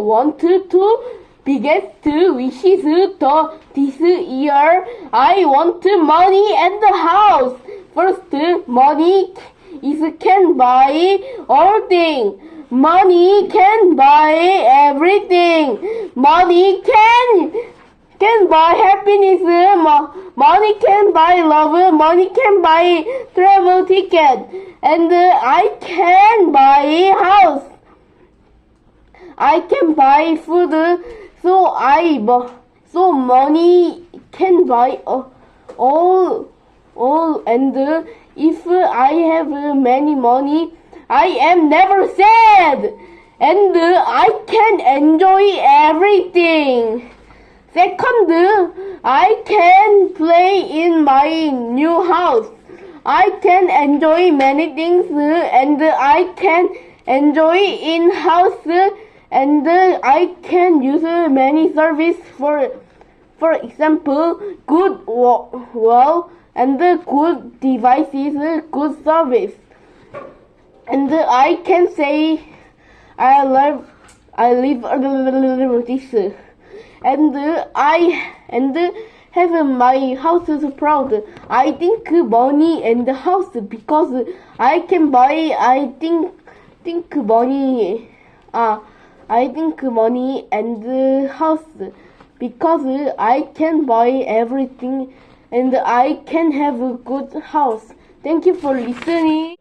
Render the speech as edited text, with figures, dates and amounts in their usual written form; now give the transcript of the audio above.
want to biggest wishes this year. I want money and a house. First, money can buy all things. Money can buy everything. Money can buy happiness. Money can buy love. Money can buy travel ticket. And I can buy house. I can buy food. So money can buy all. And if I have many money, I am never sad, and I can enjoy everything. Second, I can play in my new house. I can enjoy many things, and I can enjoy in house, and I can use many service for example, good wall and good devices, good service. And I can say I live this, and I have my house is proud. I think money and house because I can buy. I think money and house because I can buy everything and I can have a good house. Thank you for listening.